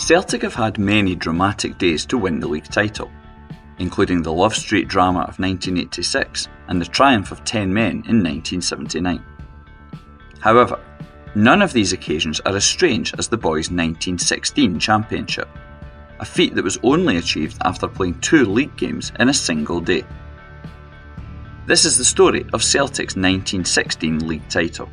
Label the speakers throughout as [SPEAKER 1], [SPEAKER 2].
[SPEAKER 1] Celtic have had many dramatic days to win the league title, including the Love Street drama of 1986 and the triumph of 10 men in 1979. However, none of these occasions are as strange as the boys' 1916 championship, a feat that was only achieved after playing 2 league games in a single day. This is the story of Celtic's 1916 league title.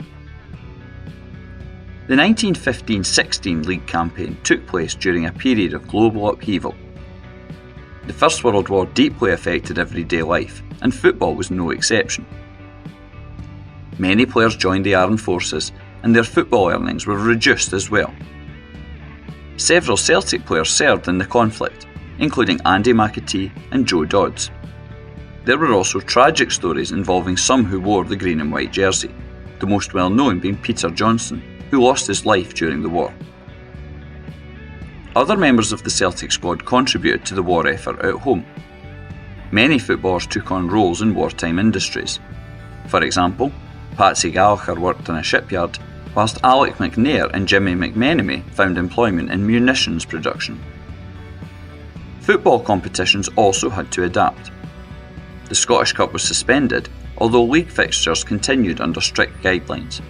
[SPEAKER 1] The 1915-16 league campaign took place during a period of global upheaval. The First World War deeply affected everyday life, and football was no exception. Many players joined the armed forces, and their football earnings were reduced as well. Several Celtic players served in the conflict, including Andy McAtee and Joe Dodds. There were also tragic stories involving some who wore the green and white jersey, the most well known being Peter Johnson, who lost his life during the war. Other members of the Celtic squad contributed to the war effort at home. Many footballers took on roles in wartime industries. For example, Patsy Gallagher worked in a shipyard, whilst Alec McNair and Jimmy McMenemy found employment in munitions production. Football competitions also had to adapt. The Scottish Cup was suspended, although league fixtures continued under strict guidelines.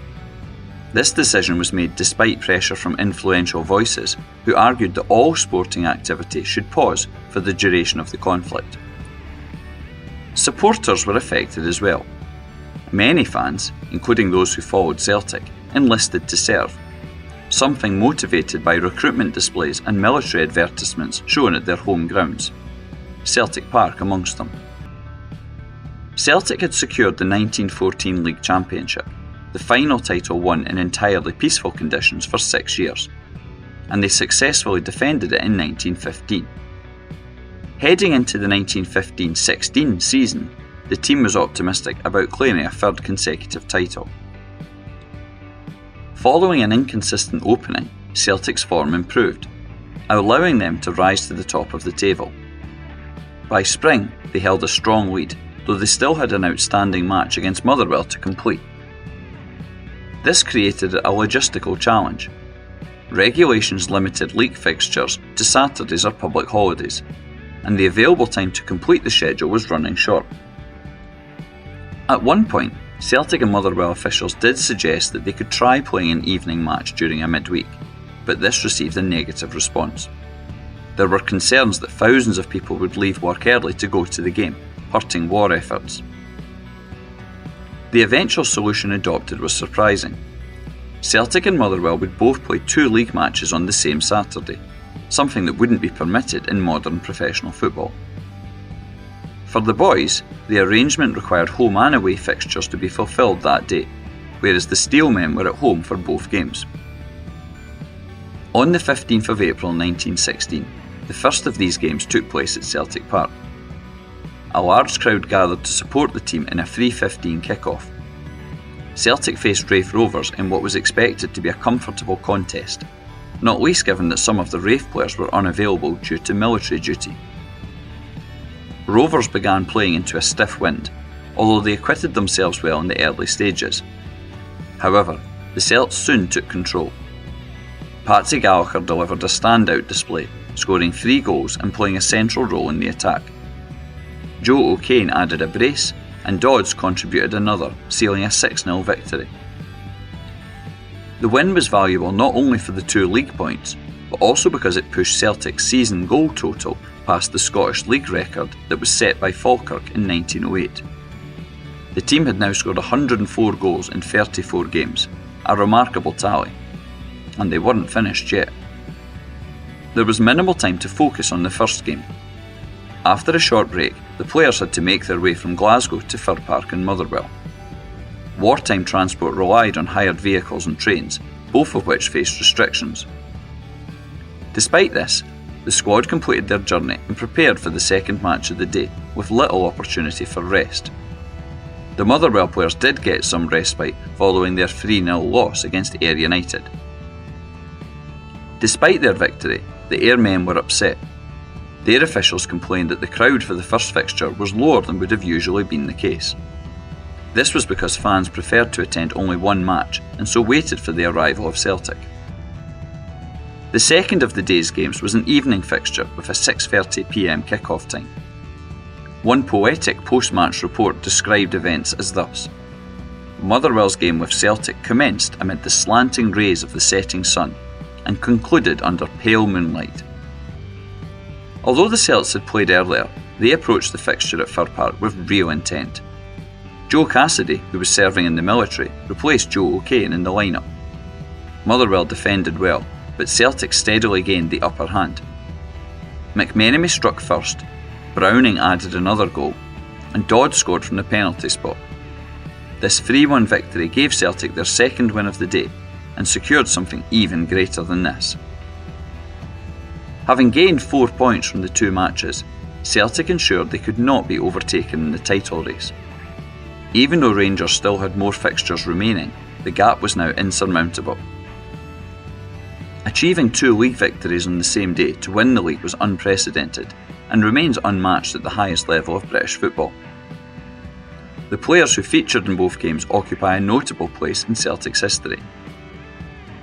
[SPEAKER 1] This decision was made despite pressure from influential voices who argued that all sporting activity should pause for the duration of the conflict. Supporters were affected as well. Many fans, including those who followed Celtic, enlisted to serve, something motivated by recruitment displays and military advertisements shown at their home grounds, Celtic Park amongst them. Celtic had secured the 1914 League Championship, the final title won in entirely peaceful conditions for 6 years, and they successfully defended it in 1915. Heading into the 1915-16 season, the team was optimistic about claiming a third consecutive title. Following an inconsistent opening, Celtic's form improved, allowing them to rise to the top of the table. By spring, they held a strong lead, though they still had an outstanding match against Motherwell to complete. This created a logistical challenge. Regulations limited league fixtures to Saturdays or public holidays, and the available time to complete the schedule was running short. At one point, Celtic and Motherwell officials did suggest that they could try playing an evening match during a midweek, but this received a negative response. There were concerns that thousands of people would leave work early to go to the game, hurting war efforts. The eventual solution adopted was surprising. Celtic and Motherwell would both play 2 league matches on the same Saturday, something that wouldn't be permitted in modern professional football. For the boys, the arrangement required home and away fixtures to be fulfilled that day, whereas the Steelmen were at home for both games. On the 15th of April 1916, the first of these games took place at Celtic Park. A large crowd gathered to support the team in a 3:15 kick-off. Celtic faced Raith Rovers in what was expected to be a comfortable contest, not least given that some of the Raith players were unavailable due to military duty. Rovers began playing into a stiff wind, although they acquitted themselves well in the early stages. However, the Celts soon took control. Patsy Gallagher delivered a standout display, scoring 3 goals and playing a central role in the attack. Joe O'Kane added a brace, and Dodds contributed another, sealing a 6-0 victory. The win was valuable not only for the 2 league points, but also because it pushed Celtic's season goal total past the Scottish League record that was set by Falkirk in 1908. The team had now scored 104 goals in 34 games, a remarkable tally, and they weren't finished yet. There was minimal time to focus on the first game. After a short break, the players had to make their way from Glasgow to Fir Park in Motherwell. Wartime transport relied on hired vehicles and trains, both of which faced restrictions. Despite this, the squad completed their journey and prepared for the second match of the day, with little opportunity for rest. The Motherwell players did get some respite following their 3-0 loss against Ayr United. Despite their victory, the Ayr men were upset. Their officials complained that the crowd for the first fixture was lower than would have usually been the case. This was because fans preferred to attend only one match and so waited for the arrival of Celtic. The second of the day's games was an evening fixture with a 6:30 p.m. kick-off time. One poetic post-match report described events as thus: Motherwell's game with Celtic commenced amid the slanting rays of the setting sun and concluded under pale moonlight. Although the Celts had played earlier, they approached the fixture at Fir Park with real intent. Joe Cassidy, who was serving in the military, replaced Joe O'Kane in the lineup. Motherwell defended well, but Celtic steadily gained the upper hand. McMenemy struck first, Browning added another goal, and Dodd scored from the penalty spot. This 3-1 victory gave Celtic their second win of the day and secured something even greater than this. Having gained 4 points from the 2 matches, Celtic ensured they could not be overtaken in the title race. Even though Rangers still had more fixtures remaining, the gap was now insurmountable. Achieving 2 league victories on the same day to win the league was unprecedented and remains unmatched at the highest level of British football. The players who featured in both games occupy a notable place in Celtic's history.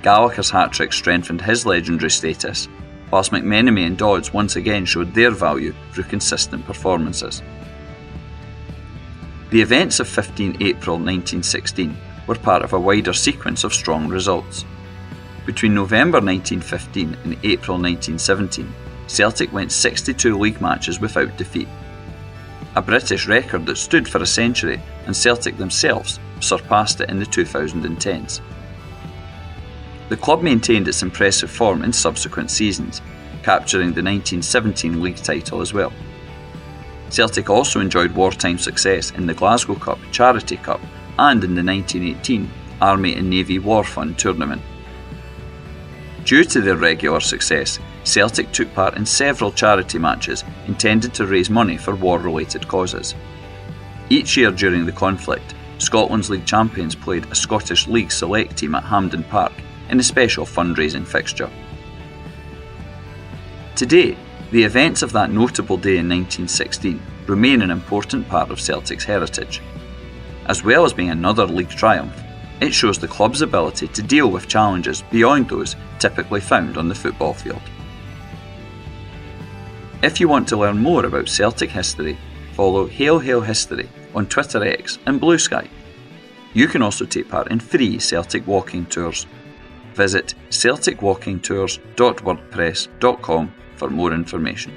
[SPEAKER 1] Gallagher's hat-trick strengthened his legendary status, whilst McMenemy and Dodds once again showed their value through consistent performances. The events of 15 April 1916 were part of a wider sequence of strong results. Between November 1915 and April 1917, Celtic went 62 league matches without defeat, a British record that stood for a century, and Celtic themselves surpassed it in the 2010s. The club maintained its impressive form in subsequent seasons, capturing the 1917 league title as well. Celtic also enjoyed wartime success in the Glasgow Cup, Charity Cup, and in the 1918 Army and Navy War Fund tournament. Due to their regular success, Celtic took part in several charity matches intended to raise money for war-related causes. Each year during the conflict, Scotland's league champions played a Scottish League select team at Hampden Park in a special fundraising fixture. Today, the events of that notable day in 1916 remain an important part of Celtic's heritage. As well as being another league triumph, it shows the club's ability to deal with challenges beyond those typically found on the football field. If you want to learn more about Celtic history, follow Hail Hail History on Twitter X and Blue Sky. You can also take part in free Celtic walking tours. Visit celticwalkingtours.wordpress.com for more information.